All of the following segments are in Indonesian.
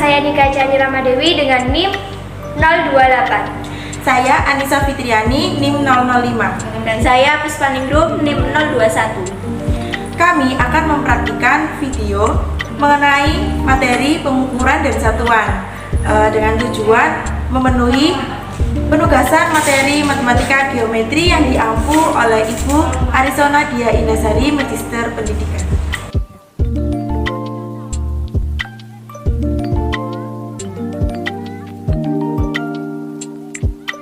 saya Nika Chani Ramadewi dengan NIM 028. Saya Anissa Fitriani, NIM 005. Dan saya Puspaningrum, NIM 021. Kami akan mempraktikkan video mengenai materi pengukuran dan satuan dengan tujuan memenuhi penugasan materi matematika geometri yang diampu oleh Ibu Arisona Dia Indasari, Magister Pendidikan.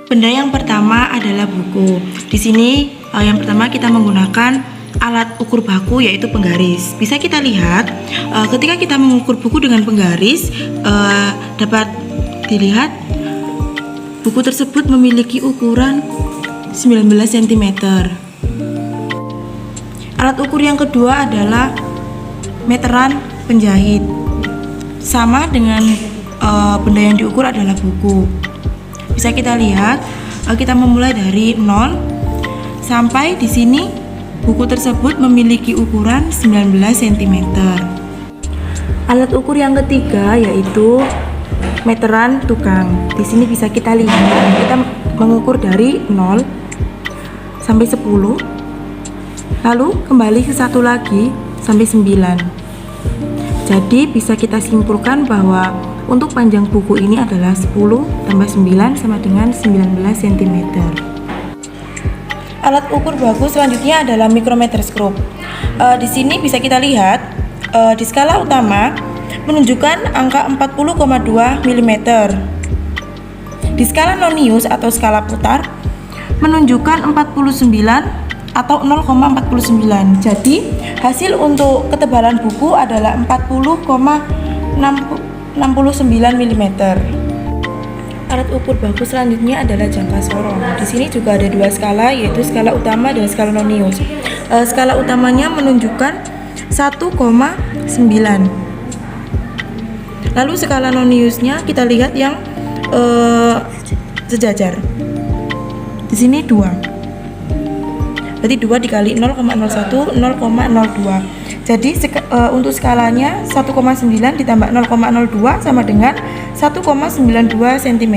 Benda yang pertama adalah buku. Di sini yang pertama kita menggunakan alat ukur baku yaitu penggaris. Bisa kita lihat ketika kita mengukur buku dengan penggaris dapat dilihat buku tersebut memiliki ukuran 19 cm. Alat ukur yang kedua adalah meteran penjahit. Sama dengan benda yang diukur adalah buku. Bisa kita lihat, kita memulai dari 0 sampai di sini buku tersebut memiliki ukuran 19 cm. Alat ukur yang ketiga yaitu meteran tukang. Di sini bisa kita lihat, kita mengukur dari 0 sampai 10. Lalu kembali ke satu lagi sampai 9. Jadi bisa kita simpulkan bahwa untuk panjang buku ini adalah 10 tambah 9 sama dengan 19 cm. Alat ukur baku selanjutnya adalah micrometerscope. Di sini bisa kita lihat di skala utama menunjukkan angka 40,2 mm. Di skala nonius atau skala putar menunjukkan 49 atau 0,49. Jadi hasil untuk ketebalan buku adalah 69 mm. Alat ukur baku selanjutnya adalah jangka sorong. Di sini juga ada dua skala, yaitu skala utama dan skala nonius. Skala utamanya menunjukkan 1,9. Lalu skala noniusnya kita lihat yang sejajar. Di sini 2. Berarti 2 dikali 0,01, 0,02. Jadi untuk skalanya 1,9 ditambah 0,02 sama dengan 1,92 cm.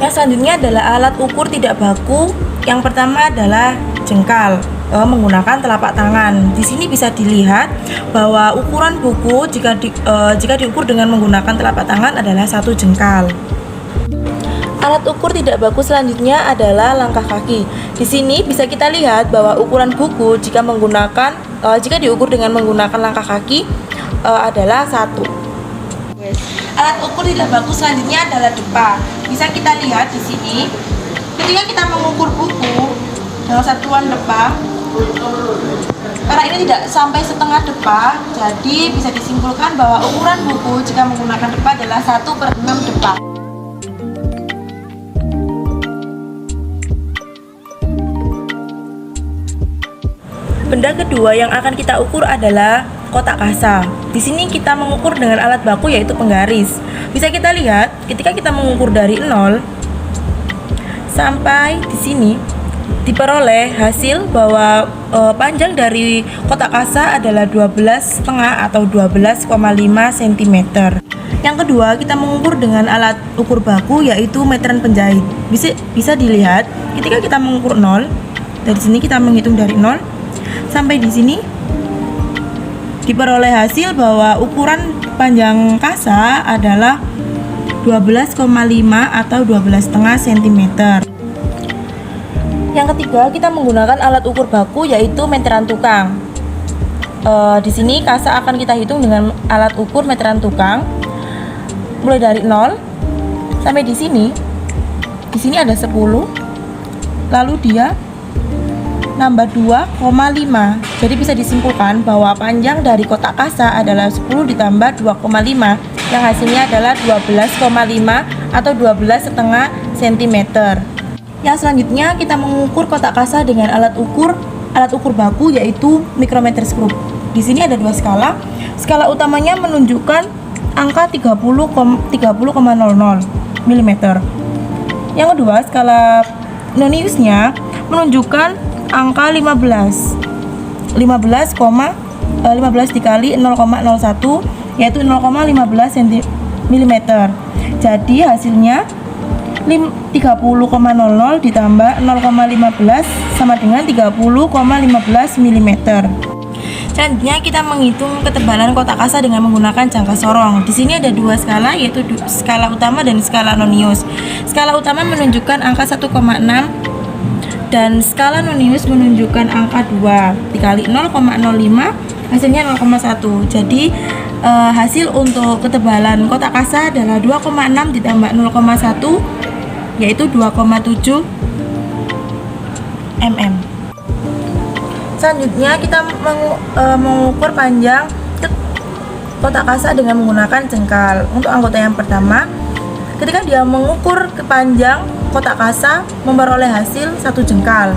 Yang selanjutnya adalah alat ukur tidak baku. Yang pertama adalah jengkal menggunakan telapak tangan. Di sini bisa dilihat bahwa ukuran buku jika diukur dengan menggunakan telapak tangan adalah 1 jengkal. Alat ukur tidak baku selanjutnya adalah langkah kaki. Di sini bisa kita lihat bahwa ukuran buku jika diukur dengan menggunakan langkah kaki adalah 1. Alat ukur tidak baku selanjutnya adalah depa. Bisa kita lihat di sini, ketika kita mengukur buku dengan satuan depa, karena ini tidak sampai setengah depa, jadi bisa disimpulkan bahwa ukuran buku jika menggunakan depa adalah 1/6 depa. Benda kedua yang akan kita ukur adalah kotak kasa. Di sini kita mengukur dengan alat baku yaitu penggaris. Bisa kita lihat ketika kita mengukur dari 0 sampai di sini diperoleh hasil bahwa panjang dari kotak kasa adalah 12,5 atau 12,5 cm. Yang kedua kita mengukur dengan alat ukur baku yaitu meteran penjahit. Bisa dilihat ketika kita mengukur 0, dari sini kita menghitung dari 0 sampai di sini diperoleh hasil bahwa ukuran panjang kasa adalah 12,5 atau 12,5 cm. Yang ketiga kita menggunakan alat ukur baku yaitu meteran tukang. Di sini kasa akan kita hitung dengan alat ukur meteran tukang mulai dari 0 sampai di sini. Di sini ada 10. Lalu dia nambah 2,5. Jadi bisa disimpulkan bahwa panjang dari kotak kasa adalah 10 ditambah 2,5 yang hasilnya adalah 12,5 atau 12,5 cm. Yang selanjutnya kita mengukur kotak kasa dengan alat ukur baku yaitu micrometerscope. Di sini ada dua skala. Skala utamanya menunjukkan angka 30,00 mm. Yang kedua, skala noniusnya menunjukkan angka 15 dikali 0,01 yaitu 0,15 mm. Jadi hasilnya 30,00 ditambah 0,15 sama dengan 30,15 mm. Selanjutnya kita menghitung ketebalan kotak kasa dengan menggunakan jangka sorong. Di sini ada dua skala, yaitu skala utama dan skala nonius. Skala utama menunjukkan angka 1,6 dan skala nonius menunjukkan angka 2. Dikali 0,05 hasilnya 0,1. Jadi hasil untuk ketebalan kotak kasa adalah 2,6 ditambah 0,1 yaitu 2,7 mm. Selanjutnya kita mengukur panjang kotak kasa dengan menggunakan jengkal. Untuk anggota yang pertama, ketika dia mengukur panjang kotak kasa memperoleh hasil 1 jengkal.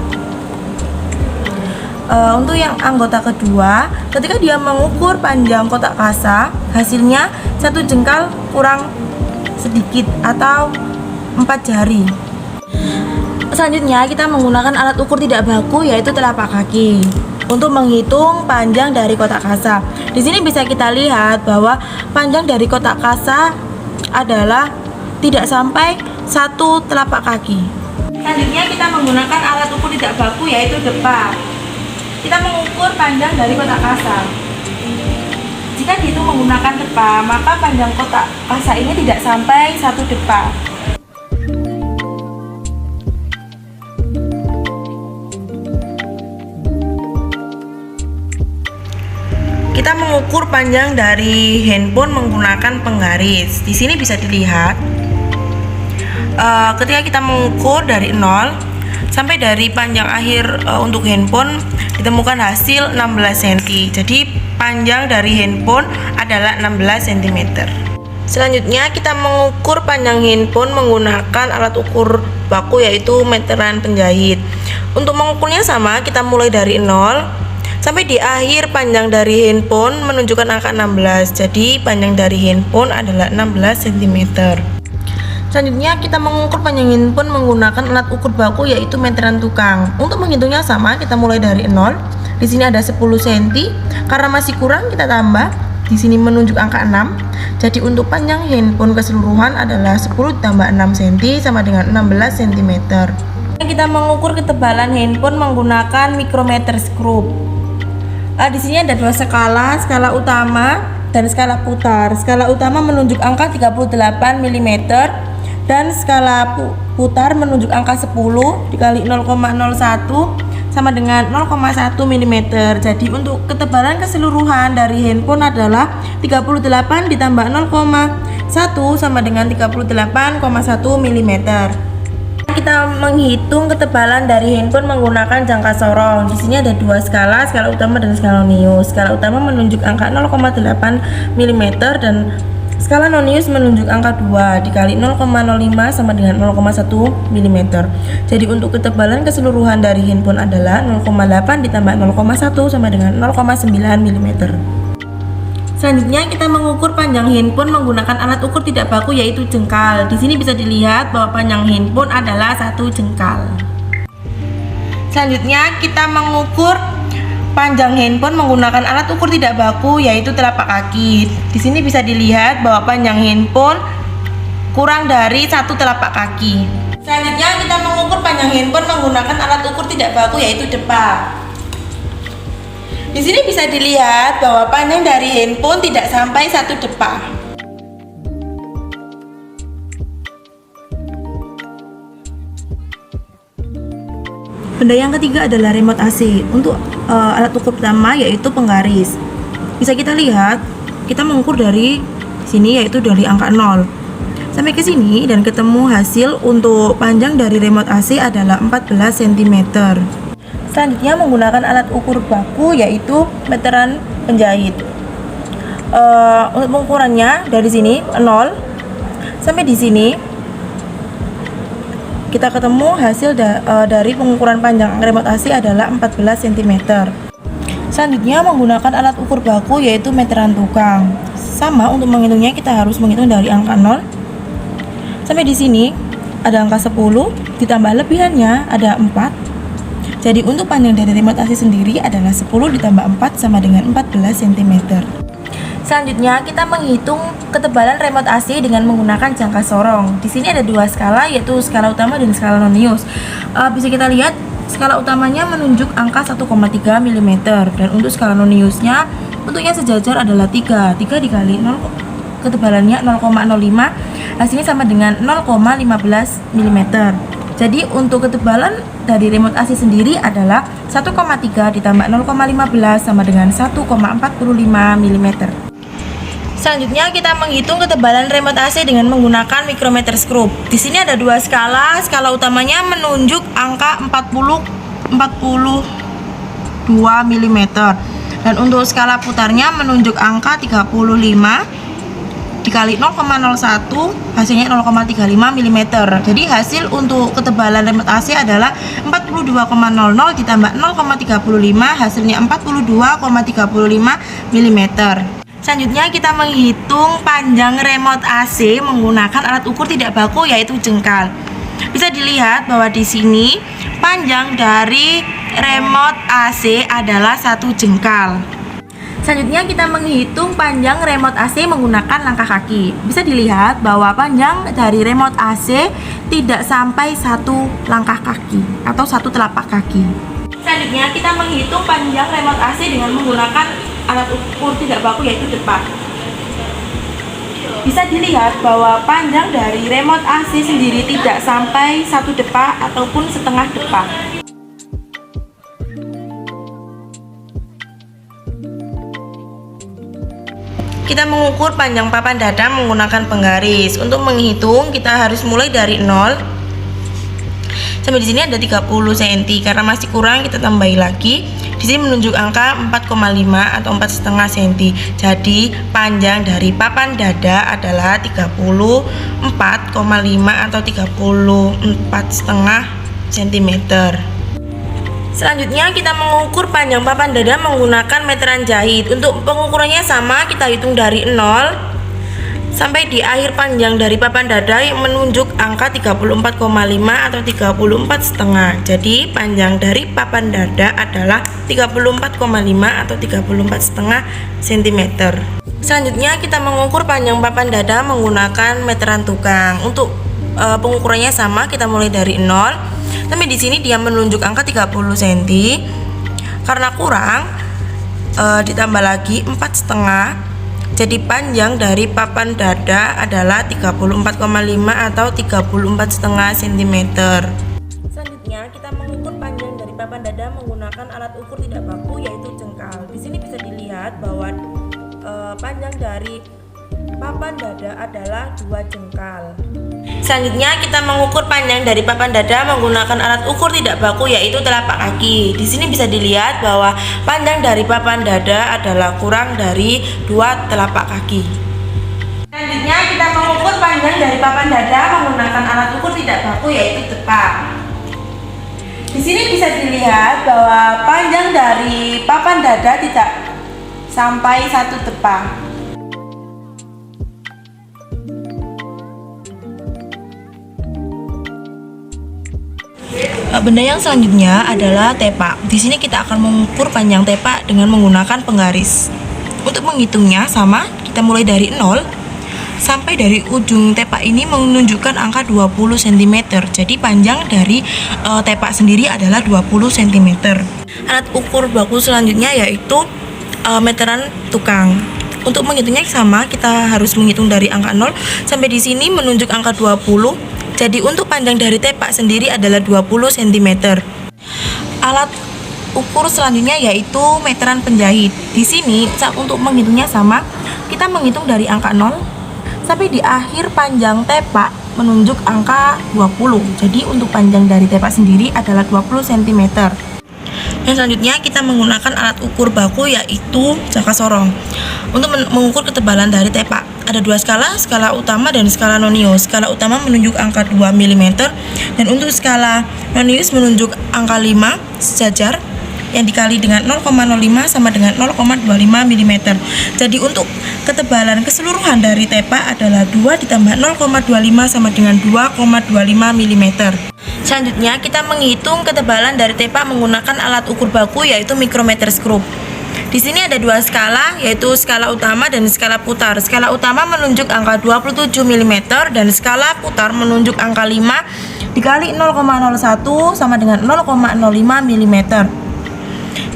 Untuk yang anggota kedua, ketika dia mengukur panjang kotak kasa, hasilnya 1 jengkal kurang sedikit atau 4 jari. Selanjutnya kita menggunakan alat ukur tidak baku yaitu telapak kaki untuk menghitung panjang dari kotak kasa. Di sini bisa kita lihat bahwa panjang dari kotak kasa adalah tidak sampai 1 telapak kaki. Selanjutnya kita menggunakan alat ukur tidak baku yaitu depa. Kita mengukur panjang dari kotak kasa. Jika dihitung menggunakan depa, maka panjang kotak kasa ini tidak sampai 1 depa. Kita mengukur panjang dari handphone menggunakan penggaris. Di sini bisa dilihat ketika kita mengukur dari 0 sampai dari panjang akhir untuk handphone ditemukan hasil 16 cm. Jadi panjang dari handphone adalah 16 cm. Selanjutnya kita mengukur panjang handphone menggunakan alat ukur baku yaitu meteran penjahit. Untuk mengukurnya sama, kita mulai dari 0 sampai di akhir panjang dari handphone menunjukkan angka 16. Jadi panjang dari handphone adalah 16 cm. Selanjutnya kita mengukur panjang handphone menggunakan alat ukur baku yaitu meteran tukang. Untuk menghitungnya sama, kita mulai dari 0. Di sini ada 10 cm. Karena masih kurang kita tambah. Di sini menunjuk angka 6. Jadi untuk panjang handphone keseluruhan adalah 10 tambah 6 cm sama dengan 16 cm. Kita mengukur ketebalan handphone menggunakan micrometer screw. Di sini ada dua skala, skala utama dan skala putar. Skala utama menunjuk angka 38 mm dan skala putar menunjuk angka 10 dikali 0,01 sama dengan 0,1 mm. Jadi untuk ketebalan keseluruhan dari handphone adalah 38 ditambah 0,1 sama dengan 38,1 mm. Kita menghitung ketebalan dari handphone menggunakan jangka sorong. Di sini ada dua skala, skala utama dan skala nonius. Skala utama menunjuk angka 0,8 mm dan skala nonius menunjuk angka 2 dikali 0,05 sama dengan 0,1 mm. Jadi untuk ketebalan keseluruhan dari handphone adalah 0,8 ditambah 0,1 sama dengan 0,9 mm. Selanjutnya kita mengukur panjang handphone menggunakan alat ukur tidak baku yaitu jengkal. Di sini bisa dilihat bahwa panjang handphone adalah 1 jengkal. Selanjutnya kita mengukur panjang handphone menggunakan alat ukur tidak baku yaitu telapak kaki. Di sini bisa dilihat bahwa panjang handphone kurang dari 1 telapak kaki. Selanjutnya kita mengukur panjang handphone menggunakan alat ukur tidak baku yaitu depa. Di sini bisa dilihat bahwa panjang dari handphone tidak sampai 1 depa. Benda yang ketiga adalah remote AC. Untuk alat ukur pertama yaitu penggaris. Bisa kita lihat, kita mengukur dari sini yaitu dari angka 0 sampai ke sini dan ketemu hasil untuk panjang dari remote AC adalah 14 cm. Selanjutnya menggunakan alat ukur baku yaitu meteran penjahit. Untuk pengukurannya dari sini 0 sampai di sini kita ketemu hasil dari pengukuran panjang remote AC adalah 14 cm. Selanjutnya menggunakan alat ukur baku yaitu meteran tukang. Sama, untuk menghitungnya kita harus menghitung dari angka 0 sampai di sini ada angka 10 ditambah lebihannya ada 4. Jadi untuk panjang dari remote AC sendiri adalah 10 ditambah 4 sama dengan 14 cm. Selanjutnya kita menghitung ketebalan remote AC dengan menggunakan jangka sorong. Di sini ada dua skala, yaitu skala utama dan skala nonius. Bisa kita lihat skala utamanya menunjuk angka 1,3 mm dan untuk skala noniusnya bentuknya sejajar adalah 3 dikali 0, ketebalannya 0,05, hasilnya sama dengan 0,15 mm. Jadi untuk ketebalan dari remote AC sendiri adalah 1,3 ditambah 0,15 sama dengan 1,45 mm. Selanjutnya kita menghitung ketebalan remote AC dengan menggunakan micrometer screw. Di sini ada dua skala. Skala utamanya menunjuk angka 42 mm dan untuk skala putarnya menunjuk angka 35 dikali 0,01, hasilnya 0,35 mm. Jadi hasil untuk ketebalan remote AC adalah 42,00 ditambah 0,35, hasilnya 42,35 mm. Selanjutnya kita menghitung panjang remote AC menggunakan alat ukur tidak baku yaitu jengkal. Bisa dilihat bahwa di sini panjang dari remote AC adalah 1 jengkal. Selanjutnya kita menghitung panjang remote AC menggunakan langkah kaki. Bisa dilihat bahwa panjang dari remote AC tidak sampai 1 langkah kaki atau 1 telapak kaki. Selanjutnya kita menghitung panjang remote AC dengan menggunakan alat ukur tidak baku yaitu depak. Bisa dilihat bahwa panjang dari remote AC sendiri tidak sampai 1 depak ataupun setengah depak. Kita mengukur panjang papan dada menggunakan penggaris. Untuk menghitung kita harus mulai dari 0 sampai di sini ada 30 cm. Karena masih kurang kita tambahi lagi. Di sini menunjuk angka 4,5 atau 4,5 cm. Jadi panjang dari papan dada adalah 34,5 atau 34,5 cm. Selanjutnya kita mengukur panjang papan dada menggunakan meteran jahit. Untuk pengukurannya sama, kita hitung dari 0 sampai di akhir panjang dari papan dada yang menunjuk angka 34,5 atau 34,5. Jadi panjang dari papan dada adalah 34,5 atau 34,5 cm. Selanjutnya kita mengukur panjang papan dada menggunakan meteran tukang. Untuk pengukurannya sama, kita mulai dari 0 sampai di sini dia menunjuk angka 30 cm. Karena kurang ditambah lagi 4,5. Jadi panjang dari papan dada adalah 34,5 atau 34,5 cm. Selanjutnya kita mengukur panjang dari papan dada menggunakan alat ukur tidak baku yaitu jengkal. Di sini bisa dilihat bahwa panjang dari papan dada adalah 2 jengkal. Selanjutnya kita mengukur panjang dari papan dada menggunakan alat ukur tidak baku yaitu telapak kaki. Di sini bisa dilihat bahwa panjang dari papan dada adalah kurang dari 2 telapak kaki. Selanjutnya kita mengukur panjang dari papan dada menggunakan alat ukur tidak baku yaitu tepak. Di sini bisa dilihat bahwa panjang dari papan dada tidak sampai 1 tepak. Benda yang selanjutnya adalah tepak. Di sini kita akan mengukur panjang tepak dengan menggunakan penggaris. Untuk menghitungnya sama, kita mulai dari 0 sampai dari ujung tepak ini menunjukkan angka 20 cm. Jadi panjang dari tepak sendiri adalah 20 cm. Alat ukur baku selanjutnya yaitu meteran tukang. Untuk menghitungnya sama, kita harus menghitung dari angka 0 sampai di sini menunjuk angka 20. Jadi untuk panjang dari tepak sendiri adalah 20 cm. Alat ukur selanjutnya yaitu meteran penjahit. Di sini untuk menghitungnya sama, kita menghitung dari angka 0 sampai di akhir panjang tepak menunjuk angka 20. Jadi untuk panjang dari tepak sendiri adalah 20 cm. Dan selanjutnya kita menggunakan alat ukur baku yaitu jangka sorong. Untuk mengukur ketebalan dari tepak ada dua skala, skala utama dan skala nonius. Skala utama menunjuk angka 2 mm dan untuk skala nonius menunjuk angka 5 sejajar yang dikali dengan 0,05 sama dengan 0,25 mm. Jadi untuk ketebalan keseluruhan dari tepak adalah 2 ditambah 0,25 sama dengan 2,25 mm. Selanjutnya kita menghitung ketebalan dari tepak menggunakan alat ukur baku yaitu micrometer screw. Di sini ada dua skala, yaitu skala utama dan skala putar. Skala utama menunjuk angka 27 mm dan skala putar menunjuk angka 5 dikali 0,01 sama dengan 0,05 mm.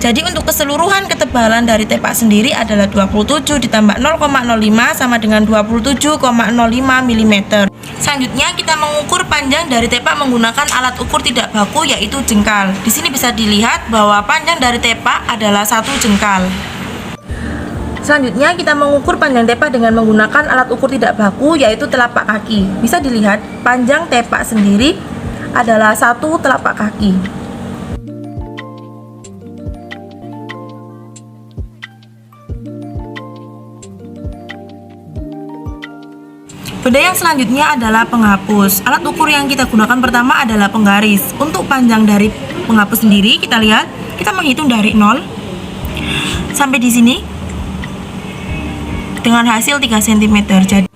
Jadi untuk keseluruhan ketebalan dari tepak sendiri adalah 27 ditambah 0,05 sama dengan 27,05 mm. Selanjutnya kita mengukur panjang dari tepak menggunakan alat ukur tidak baku yaitu jengkal. Di sini bisa dilihat bahwa panjang dari tepak adalah 1 jengkal. Selanjutnya kita mengukur panjang tepak dengan menggunakan alat ukur tidak baku yaitu telapak kaki. Bisa dilihat panjang tepak sendiri adalah 1 telapak kaki. Benda yang selanjutnya adalah penghapus. Alat ukur yang kita gunakan pertama adalah penggaris. Untuk panjang dari penghapus sendiri kita lihat, kita menghitung dari 0 sampai di sini dengan hasil 3 cm. Jadi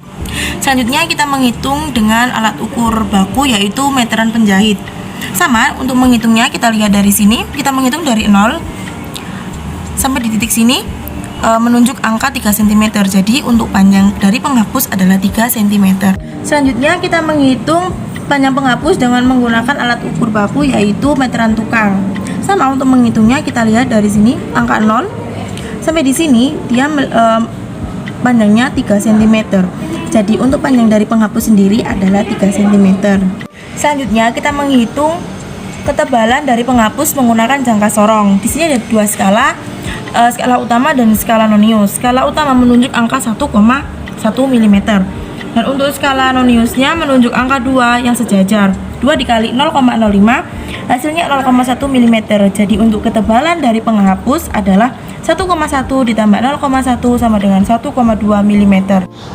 selanjutnya kita menghitung dengan alat ukur baku yaitu meteran penjahit. Sama, untuk menghitungnya kita lihat dari sini, kita menghitung dari 0 sampai di titik sini menunjuk angka 3 cm. Jadi untuk panjang dari penghapus adalah 3 cm. Selanjutnya kita menghitung panjang penghapus dengan menggunakan alat ukur baku yaitu meteran tukang. Sama, untuk menghitungnya kita lihat dari sini angka 0 sampai di sini dia panjangnya 3 cm. Jadi untuk panjang dari penghapus sendiri adalah 3 cm. Selanjutnya kita menghitung ketebalan dari penghapus menggunakan jangka sorong. Di sini ada dua skala, skala utama dan skala nonius. Skala utama menunjuk angka 1,1 mm dan untuk skala noniusnya menunjuk angka 2 yang sejajar. 2 dikali 0,05 hasilnya 0,1 mm. Jadi untuk ketebalan dari penghapus adalah 1,1 ditambah 0,1 sama dengan 1,2 mm.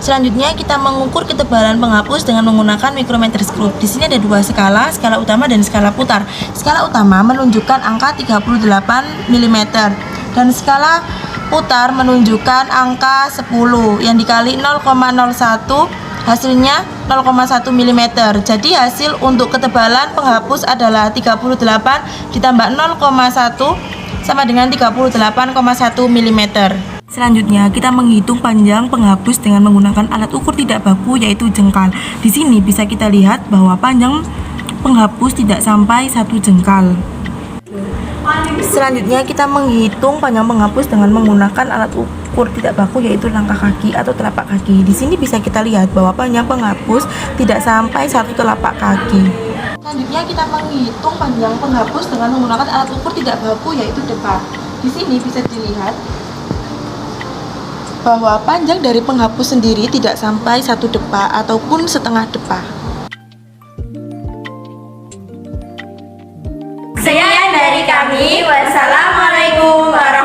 Selanjutnya kita mengukur ketebalan penghapus dengan menggunakan mikrometroskop. Di sini ada dua skala, skala utama dan skala putar. Skala utama menunjukkan angka 38 mm dan skala putar menunjukkan angka 10 yang dikali 0,01 hasilnya 0,1 mm. Jadi hasil untuk ketebalan penghapus adalah 38 ditambah 0,1 sama dengan 38,1 mm. Selanjutnya kita menghitung panjang penghapus dengan menggunakan alat ukur tidak baku yaitu jengkal. Di sini bisa kita lihat bahwa panjang penghapus tidak sampai 1 jengkal. Selanjutnya kita menghitung panjang penghapus dengan menggunakan alat ukur tidak baku yaitu langkah kaki atau telapak kaki. Di sini bisa kita lihat bahwa panjang penghapus tidak sampai 1 telapak kaki. Selanjutnya kita menghitung panjang penghapus dengan menggunakan alat ukur tidak baku yaitu depa. Di sini bisa dilihat bahwa panjang dari penghapus sendiri tidak sampai 1 depa ataupun setengah depa. Sekian dari kami. Wassalamualaikum warahmatullahi wabarakatuh.